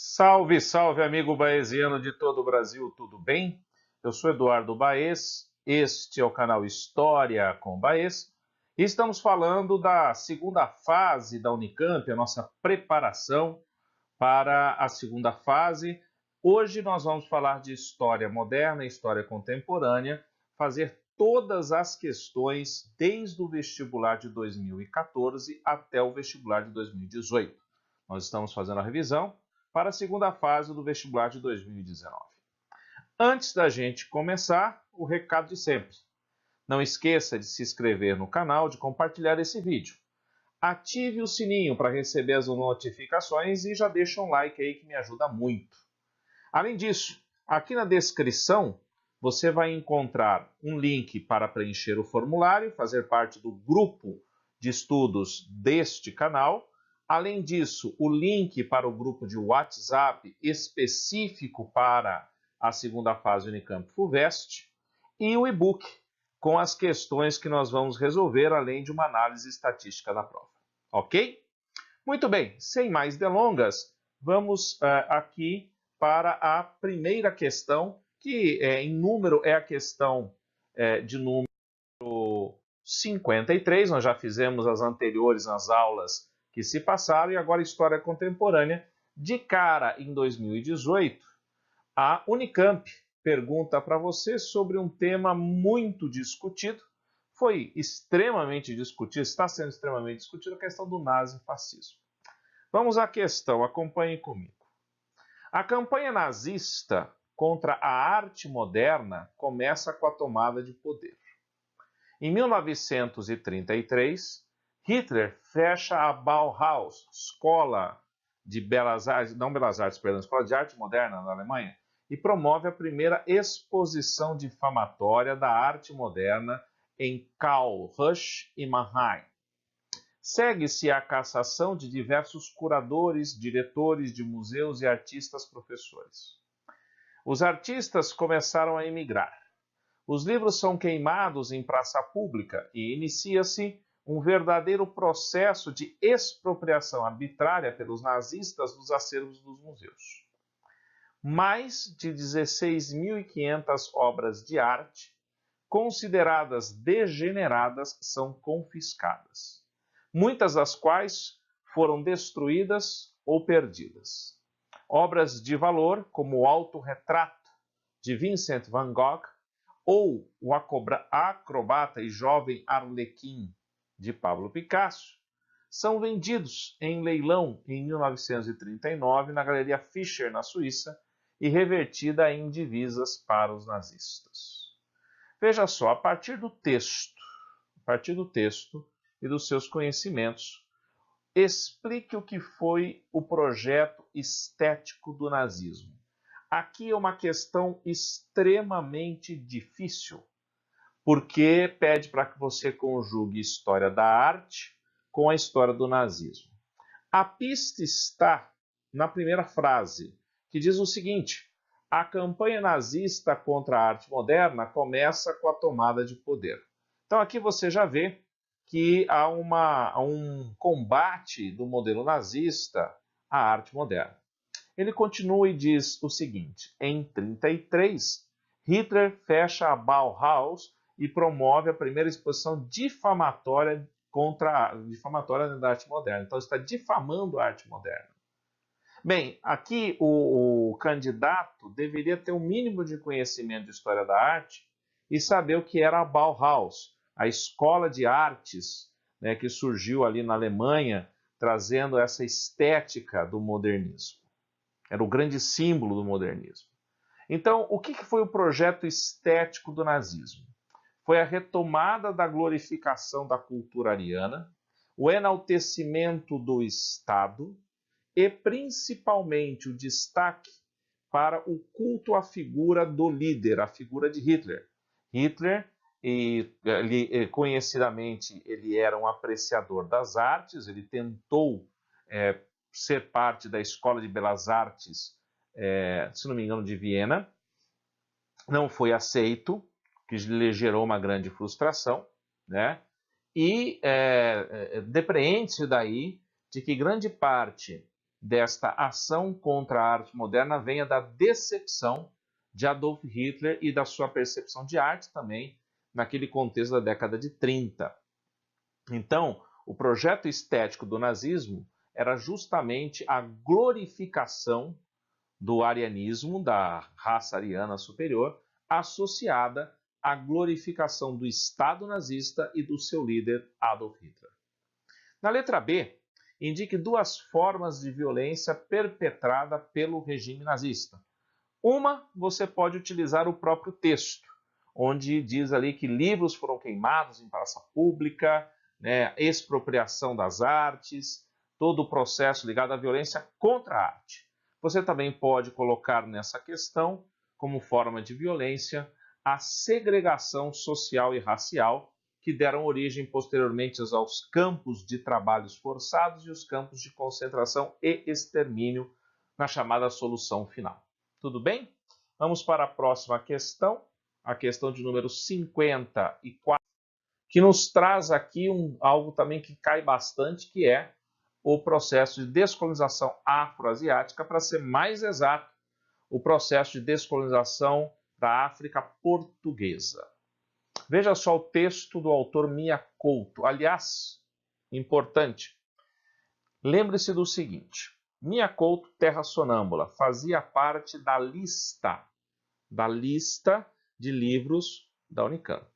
Salve, salve, amigo baesiano de todo o Brasil, tudo bem? Eu sou Eduardo Baes, este é o canal História com Baes e estamos falando da segunda fase da Unicamp, a nossa preparação para a segunda fase. Hoje nós vamos falar de história moderna e história contemporânea, fazer todas as questões desde o vestibular de 2014 até o vestibular de 2018. Nós estamos fazendo a revisão para a segunda fase do vestibular de 2019. Antes da gente começar, o recado de sempre. Não esqueça de se inscrever no canal, de compartilhar esse vídeo. Ative o sininho para receber as notificações e já deixa um like aí que me ajuda muito. Além disso, aqui na descrição você vai encontrar um link para preencher o formulário, fazer parte do grupo de estudos deste canal. Além disso, o link para o grupo de WhatsApp específico para a segunda fase Unicamp FUVEST e o e-book com as questões que nós vamos resolver, além de uma análise estatística da prova. Ok? Muito bem, sem mais delongas, vamos aqui para a primeira questão, que em número é a questão de número 53. Nós já fizemos as anteriores nas aulas que se passaram, e agora História Contemporânea. De cara, em 2018, a Unicamp pergunta para você sobre um tema muito discutido, foi extremamente discutido, está sendo extremamente discutido, a questão do nazifascismo. Vamos à questão, acompanhem comigo. A campanha nazista contra a arte moderna começa com a tomada de poder. Em 1933, Hitler fecha a Bauhaus, escola de belas artes, não belas artes, perdão, escola de arte moderna na Alemanha, e promove a primeira exposição difamatória da arte moderna em Karlsruhe e Mannheim. Segue-se a cassação de diversos curadores, diretores de museus e artistas professores. Os artistas começaram a emigrar. Os livros são queimados em praça pública e inicia-se um verdadeiro processo de expropriação arbitrária pelos nazistas dos acervos dos museus. Mais de 16.500 obras de arte, consideradas degeneradas, são confiscadas, muitas das quais foram destruídas ou perdidas. Obras de valor, como o Autorretrato de Vincent van Gogh, ou o Acrobata e Jovem Arlequim, de Pablo Picasso, são vendidos em leilão em 1939 na Galeria Fischer, na Suíça, e revertida em divisas para os nazistas. Veja só, a partir do texto e dos seus conhecimentos, explique o que foi o projeto estético do nazismo. Aqui é uma questão extremamente difícil, porque pede para que você conjugue história da arte com a história do nazismo. A pista está na primeira frase, que diz o seguinte: a campanha nazista contra a arte moderna começa com a tomada de poder. Então aqui você já vê que há um combate do modelo nazista à arte moderna. Ele continua e diz o seguinte: em 1933, Hitler fecha a Bauhaus e promove a primeira exposição difamatória da arte moderna. Então, está difamando a arte moderna. Bem, aqui o candidato deveria ter um mínimo de conhecimento de história da arte e saber o que era a Bauhaus, a escola de artes, né, que surgiu ali na Alemanha, trazendo essa estética do modernismo. Era o grande símbolo do modernismo. Então, o que foi o projeto estético do nazismo? Foi a retomada da glorificação da cultura ariana, o enaltecimento do Estado e, principalmente, o destaque para o culto à figura do líder, a figura de Hitler. Hitler, conhecidamente, ele era um apreciador das artes, ele tentou ser parte da Escola de Belas Artes, se não me engano, de Viena. Não foi aceito, que lhe gerou uma grande frustração, né? E depreende-se daí de que grande parte desta ação contra a arte moderna venha da decepção de Adolf Hitler e da sua percepção de arte também naquele contexto da década de 30. Então, o projeto estético do nazismo era justamente a glorificação do arianismo, da raça ariana superior, associada à glorificação do Estado nazista e do seu líder Adolf Hitler. Na letra B, indique duas formas de violência perpetrada pelo regime nazista. Uma, você pode utilizar o próprio texto, onde diz ali que livros foram queimados em praça pública, né, expropriação das artes, todo o processo ligado à violência contra a arte. Você também pode colocar nessa questão, como forma de violência, a segregação social e racial, que deram origem posteriormente aos campos de trabalhos forçados e os campos de concentração e extermínio na chamada solução final. Tudo bem? Vamos para a próxima questão, a questão de número 54, que nos traz aqui algo também que cai bastante, que é o processo de descolonização afroasiática, para ser mais exato, o processo de descolonização da África portuguesa. Veja só o texto do autor Mia Couto. Aliás, importante, lembre-se do seguinte: Mia Couto, Terra Sonâmbula, fazia parte da lista de livros da Unicamp.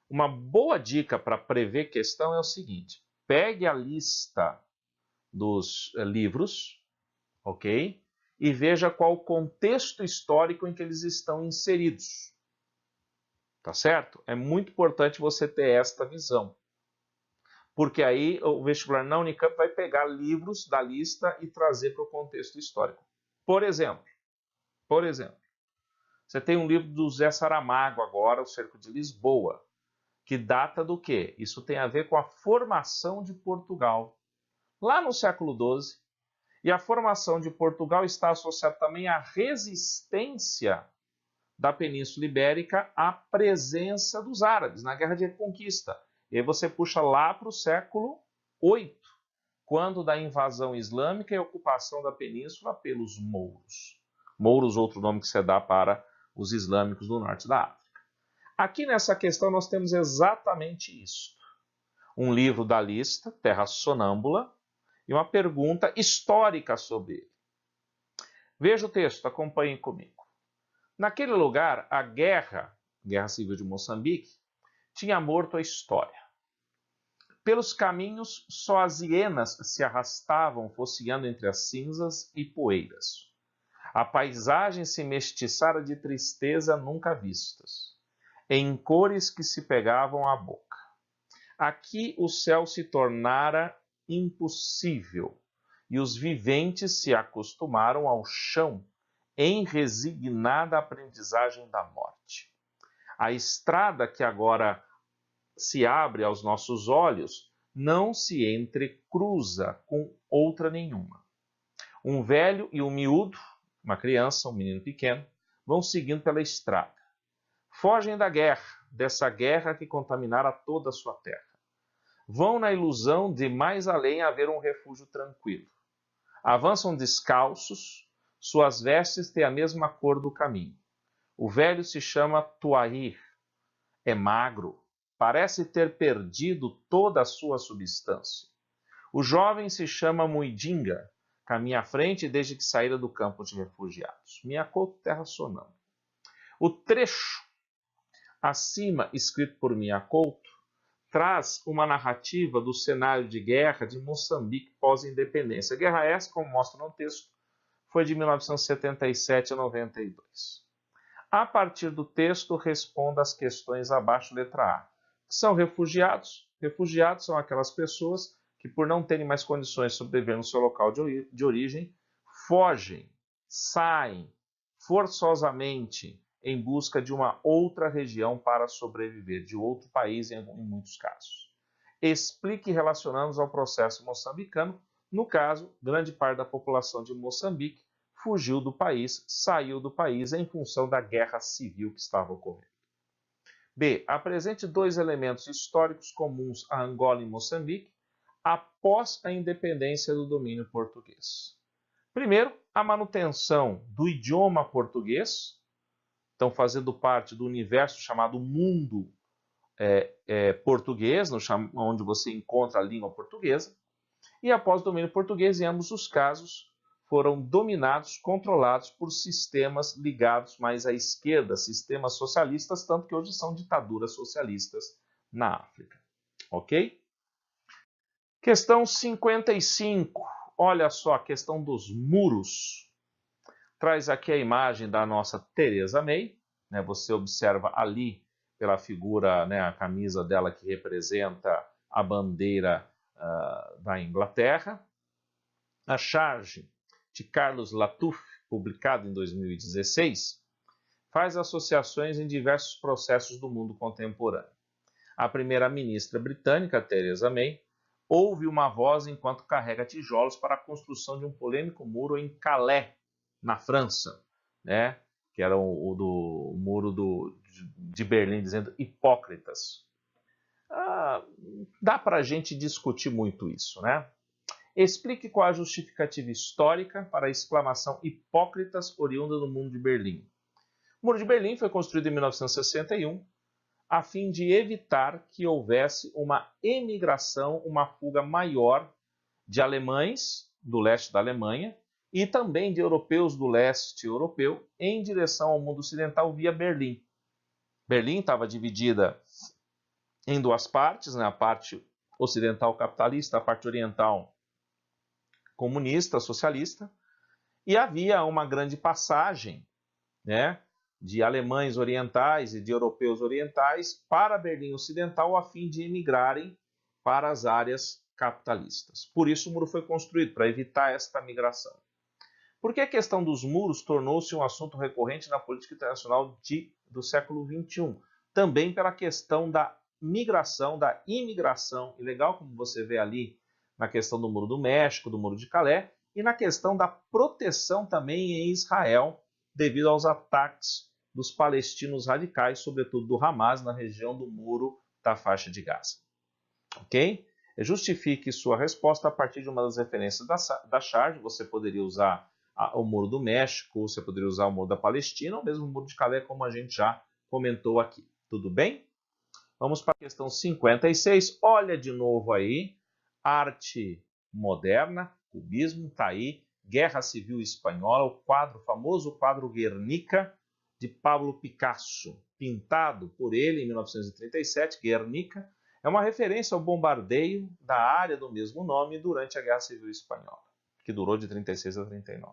Uma boa dica para prever questão é o seguinte: pegue a lista dos livros, ok? E veja qual o contexto histórico em que eles estão inseridos. Tá certo? É muito importante você ter esta visão. Porque aí o vestibular na Unicamp vai pegar livros da lista e trazer para o contexto histórico. Por exemplo, você tem um livro do Zé Saramago agora, O Cerco de Lisboa, que data do quê? Isso tem a ver com a formação de Portugal, lá no século XII. E a formação de Portugal está associada também à resistência da Península Ibérica à presença dos árabes na Guerra de Reconquista. E aí você puxa lá para o século VIII, quando da invasão islâmica e ocupação da península pelos mouros. Mouros, outro nome que se dá para os islâmicos do norte da África. Aqui nessa questão nós temos exatamente isso. Um livro da lista, Terra Sonâmbula, e uma pergunta histórica sobre ele. Veja o texto, acompanhem comigo. Naquele lugar, a Guerra Civil de Moçambique, tinha morto a história. Pelos caminhos, só as hienas se arrastavam, focinhando entre as cinzas e poeiras. A paisagem se mestiçara de tristeza nunca vistas, em cores que se pegavam à boca. Aqui o céu se tornara impossível, e os viventes se acostumaram ao chão, em resignada aprendizagem da morte. A estrada que agora se abre aos nossos olhos não se entrecruza com outra nenhuma. Um velho e um miúdo, uma criança, um menino pequeno, vão seguindo pela estrada. Fogem da guerra, dessa guerra que contaminara toda a sua terra. Vão na ilusão de mais além haver um refúgio tranquilo. Avançam descalços, suas vestes têm a mesma cor do caminho. O velho se chama Tuahir, é magro, parece ter perdido toda a sua substância. O jovem se chama Muidinga, caminha à frente desde que saíra do campo de refugiados. Mia Couto, Terra Sonâmbula. O trecho acima, escrito por Mia Couto, traz uma narrativa do cenário de guerra de Moçambique pós-independência. Guerra essa, como mostra no texto, foi de 1977 a 92. A partir do texto, responda às questões abaixo, letra A. São refugiados? Refugiados são aquelas pessoas que, por não terem mais condições de sobreviver no seu local de origem, fogem, saem forçosamente em busca de uma outra região para sobreviver, de outro país em muitos casos. Explique relacionando-os ao processo moçambicano. No caso, grande parte da população de Moçambique fugiu do país, saiu do país em função da guerra civil que estava ocorrendo. B. Apresente dois elementos históricos comuns a Angola e Moçambique após a independência do domínio português. Primeiro, a manutenção do idioma português, então fazendo parte do universo chamado mundo português, onde você encontra a língua portuguesa, e após o domínio português, em ambos os casos, foram dominados, controlados por sistemas ligados mais à esquerda, sistemas socialistas, tanto que hoje são ditaduras socialistas na África. Ok? Questão 55. Olha só a questão dos muros. Traz aqui a imagem da nossa Theresa May. Né? Você observa ali, pela figura, né, a camisa dela que representa a bandeira da Inglaterra. A charge de Carlos Latouche, publicada em 2016, faz associações em diversos processos do mundo contemporâneo. A primeira-ministra britânica, Theresa May, ouve uma voz enquanto carrega tijolos para a construção de um polêmico muro em Calais, na França, né? Que era o muro de Berlim, dizendo hipócritas. Dá para a gente discutir muito isso, né? Explique qual a justificativa histórica para a exclamação hipócritas oriunda do Muro de Berlim. O Muro de Berlim foi construído em 1961 a fim de evitar que houvesse uma emigração, uma fuga maior de alemães do leste da Alemanha e também de europeus do leste europeu em direção ao mundo ocidental via Berlim. Berlim estava dividida em duas partes, né? A parte ocidental capitalista, a parte oriental comunista, socialista, e havia uma grande passagem, né, de alemães orientais e de europeus orientais para Berlim Ocidental a fim de emigrarem para as áreas capitalistas. Por isso o muro foi construído, para evitar esta migração. Por que a questão dos muros tornou-se um assunto recorrente na política internacional do século XXI? Também pela questão da migração, da imigração ilegal, como você vê ali na questão do Muro do México, do Muro de Calais, e na questão da proteção também em Israel, devido aos ataques dos palestinos radicais, sobretudo do Hamas, na região do Muro da Faixa de Gaza. Ok? Justifique sua resposta a partir de uma das referências da charge. Você poderia usar o Muro do México, você poderia usar o Muro da Palestina, ou mesmo o Muro de Calais, como a gente já comentou aqui. Tudo bem? Vamos para a questão 56. Olha de novo aí. Arte moderna, cubismo, está aí. Guerra Civil Espanhola, o famoso quadro Guernica, de Pablo Picasso, pintado por ele em 1937. Guernica é uma referência ao bombardeio da área do mesmo nome durante a Guerra Civil Espanhola, que durou de 36 a 39.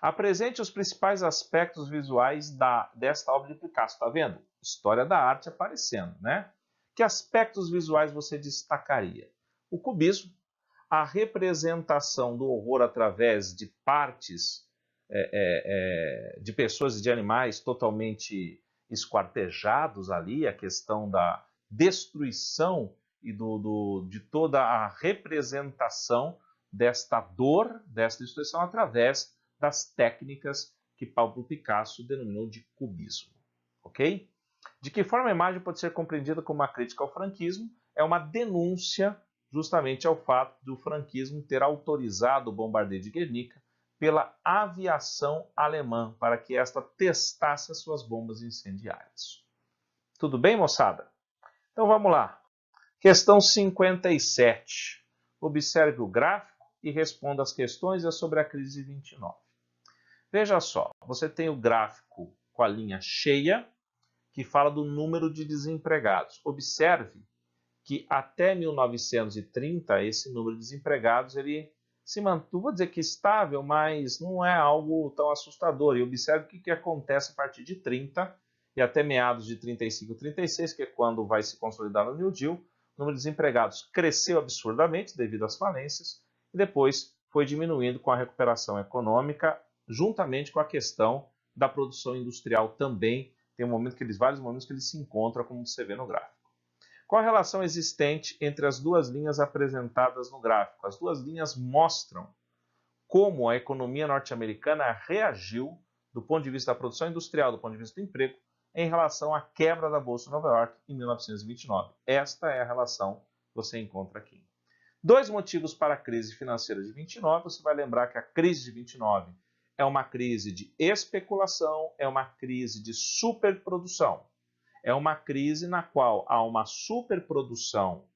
Apresente os principais aspectos visuais desta obra de Picasso. Está vendo? História da arte aparecendo, né? Que aspectos visuais você destacaria? O cubismo, a representação do horror através de partes de pessoas e de animais totalmente esquartejados ali, a questão da destruição e de toda a representação desta dor, desta destruição, através das técnicas que Pablo Picasso denominou de cubismo. Ok? De que forma a imagem pode ser compreendida como uma crítica ao franquismo? É uma denúncia justamente ao fato do franquismo ter autorizado o bombardeio de Guernica pela aviação alemã para que esta testasse as suas bombas incendiárias. Tudo bem, moçada? Então vamos lá. Questão 57. Observe o gráfico e responda as questões sobre a crise de 29. Veja só, você tem o gráfico com a linha cheia, que fala do número de desempregados. Observe que até 1930, esse número de desempregados ele se manteve, vou dizer que estável, mas não é algo tão assustador. E observe o que acontece a partir de 30 e até meados de 35 e 36, que é quando vai se consolidar no New Deal. O número de desempregados cresceu absurdamente devido às falências e depois foi diminuindo com a recuperação econômica, juntamente com a questão da produção industrial também. Tem vários momentos que eles se encontram, como você vê no gráfico. Qual a relação existente entre as duas linhas apresentadas no gráfico? As duas linhas mostram como a economia norte-americana reagiu do ponto de vista da produção industrial, do ponto de vista do emprego, em relação à quebra da Bolsa de Nova York em 1929. Esta é a relação que você encontra aqui. Dois motivos para a crise financeira de 29. Você vai lembrar que a crise de 29 é uma crise de especulação, é uma crise de superprodução. É uma crise na qual há uma superprodução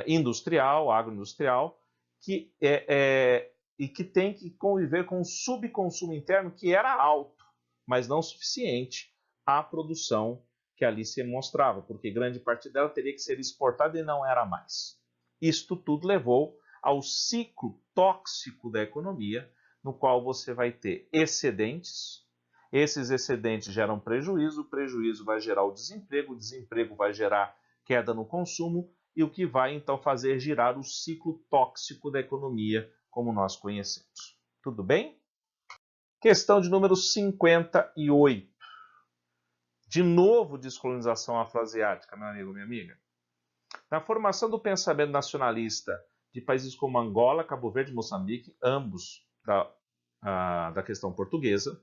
industrial, agroindustrial, e que tem que conviver com um subconsumo interno que era alto, mas não suficiente à produção que ali se mostrava, porque grande parte dela teria que ser exportada e não era mais. Isto tudo levou ao ciclo tóxico da economia, no qual você vai ter excedentes, esses excedentes geram prejuízo, o prejuízo vai gerar o desemprego vai gerar queda no consumo, e o que vai então fazer girar o ciclo tóxico da economia como nós conhecemos. Tudo bem? Questão de número 58. De novo, descolonização afroasiática, meu amigo, minha amiga. Na formação do pensamento nacionalista de países como Angola, Cabo Verde e Moçambique, ambos da questão portuguesa,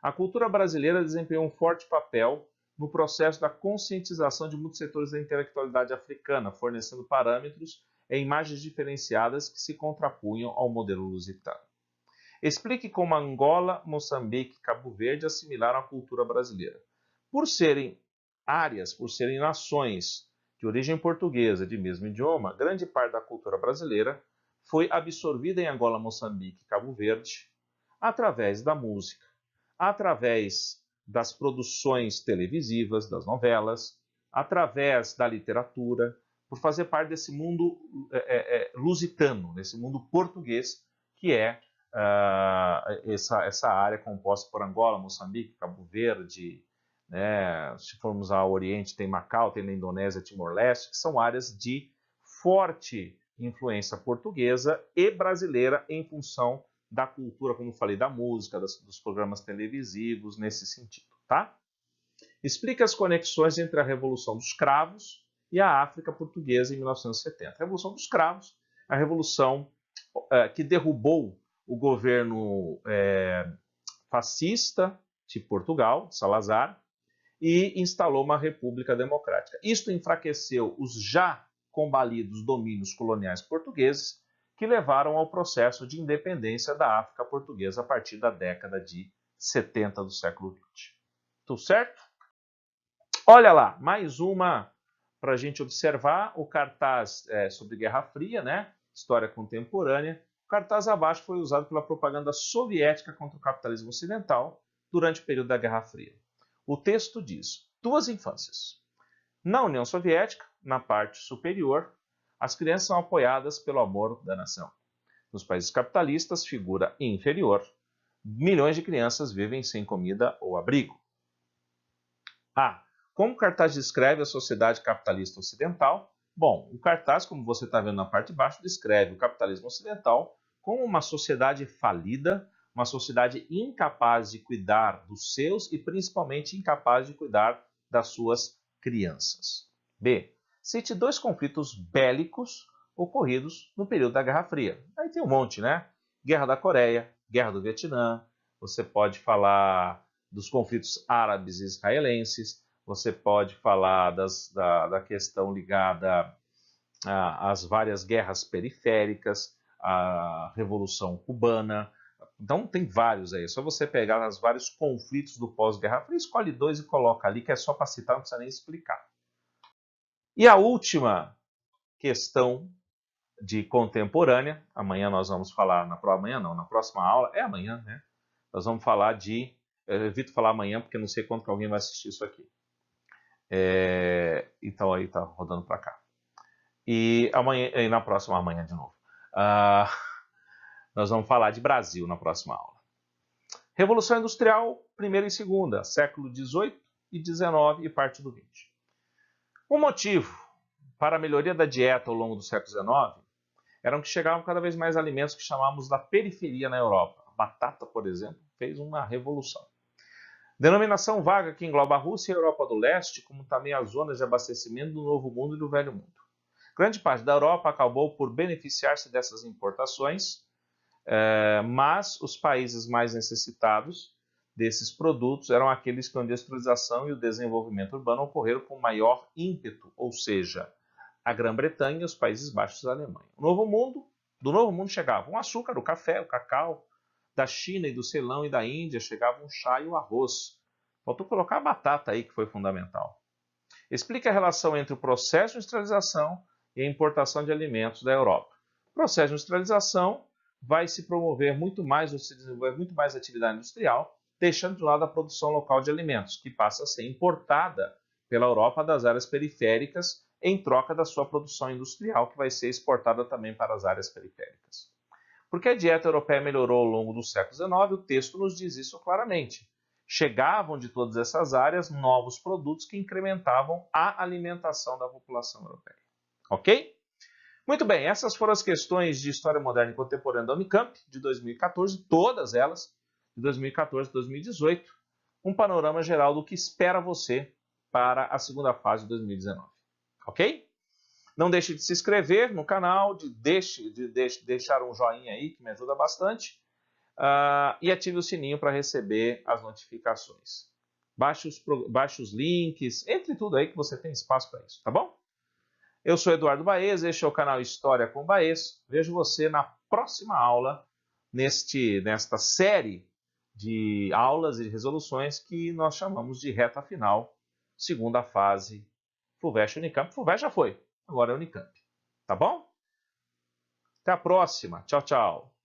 a cultura brasileira desempenhou um forte papel no processo da conscientização de muitos setores da intelectualidade africana, fornecendo parâmetros e imagens diferenciadas que se contrapunham ao modelo lusitano. Explique como Angola, Moçambique e Cabo Verde assimilaram a cultura brasileira. Por serem áreas, por serem nações de origem portuguesa, de mesmo idioma, grande parte da cultura brasileira foi absorvida em Angola, Moçambique e Cabo Verde através da música, através das produções televisivas, das novelas, através da literatura, por fazer parte desse mundo lusitano, desse mundo português, que é essa área composta por Angola, Moçambique, Cabo Verde, né? Se formos ao Oriente, tem Macau, tem na Indonésia, Timor-Leste, que são áreas de forte influência portuguesa e brasileira em função da cultura, como falei, da música, dos programas televisivos, nesse sentido, tá? Explica as conexões entre a Revolução dos Cravos e a África Portuguesa em 1970. A Revolução dos Cravos, a revolução que derrubou o governo fascista de Portugal, de Salazar, e instalou uma república democrática. Isto enfraqueceu os já combalidos domínios coloniais portugueses, que levaram ao processo de independência da África Portuguesa a partir da década de 70 do século XX. Tudo certo? Olha lá, mais uma para a gente observar, o cartaz sobre Guerra Fria, né? História contemporânea. O cartaz abaixo foi usado pela propaganda soviética contra o capitalismo ocidental durante o período da Guerra Fria. O texto diz: duas infâncias. Na União Soviética, na parte superior, as crianças são apoiadas pelo amor da nação. Nos países capitalistas, figura inferior, milhões de crianças vivem sem comida ou abrigo. Como o cartaz descreve a sociedade capitalista ocidental? Bom, o cartaz, como você está vendo na parte de baixo, descreve o capitalismo ocidental como uma sociedade falida, uma sociedade incapaz de cuidar dos seus e principalmente incapaz de cuidar das suas crianças. B. Cite dois conflitos bélicos ocorridos no período da Guerra Fria. Aí tem um monte, né? Guerra da Coreia, Guerra do Vietnã, você pode falar dos conflitos árabes e israelenses, você pode falar da questão ligada às várias guerras periféricas, à Revolução Cubana. Então tem vários aí, é só você pegar os vários conflitos do pós-Guerra Fria, escolhe dois e coloca ali, que é só para citar, não precisa nem explicar. E a última questão de contemporânea, amanhã nós vamos falar, na próxima aula, é amanhã, né? Nós vamos falar de, eu evito falar amanhã porque não sei quando que alguém vai assistir isso aqui. Então aí tá rodando para cá. E amanhã, e na próxima amanhã de novo. Nós vamos falar de Brasil na próxima aula. Revolução Industrial, primeira e segunda, século XVIII e XIX e parte do XX. O motivo para a melhoria da dieta ao longo do século XIX eram que chegavam cada vez mais alimentos que chamamos da periferia na Europa. A batata, por exemplo, fez uma revolução. Denominação vaga que engloba a Rússia e a Europa do Leste, como também as zonas de abastecimento do Novo Mundo e do Velho Mundo. Grande parte da Europa acabou por beneficiar-se dessas importações, mas os países mais necessitados desses produtos eram aqueles que a industrialização e o desenvolvimento urbano ocorreram com maior ímpeto, ou seja, a Grã-Bretanha e os Países Baixos da Alemanha. Do Novo Mundo chegavam o açúcar, o café, o cacau. Da China e do Ceilão e da Índia chegavam o chá e o arroz. Faltou colocar a batata aí, que foi fundamental. Explica a relação entre o processo de industrialização e a importação de alimentos da Europa. O processo de industrialização vai se promover muito mais, ou se desenvolver muito mais atividade industrial, deixando de lado a produção local de alimentos, que passa a ser importada pela Europa das áreas periféricas em troca da sua produção industrial, que vai ser exportada também para as áreas periféricas. Porque a dieta europeia melhorou ao longo do século XIX, o texto nos diz isso claramente. Chegavam de todas essas áreas novos produtos que incrementavam a alimentação da população europeia. Ok? Muito bem, essas foram as questões de História Moderna e Contemporânea da Unicamp de 2014, todas elas de 2014 a 2018, um panorama geral do que espera você para a segunda fase de 2019. Ok? Não deixe de se inscrever no canal, de deixar um joinha aí, que me ajuda bastante, e ative o sininho para receber as notificações. Baixe os links, entre tudo aí que você tem espaço para isso, tá bom? Eu sou Eduardo Baez, este é o canal História com Baez. Vejo você na próxima aula, nesta série de aulas e resoluções que nós chamamos de reta final, segunda fase, FUVEST Unicamp. FUVEST já foi. Agora é Unicamp. Tá bom? Até a próxima. Tchau, tchau.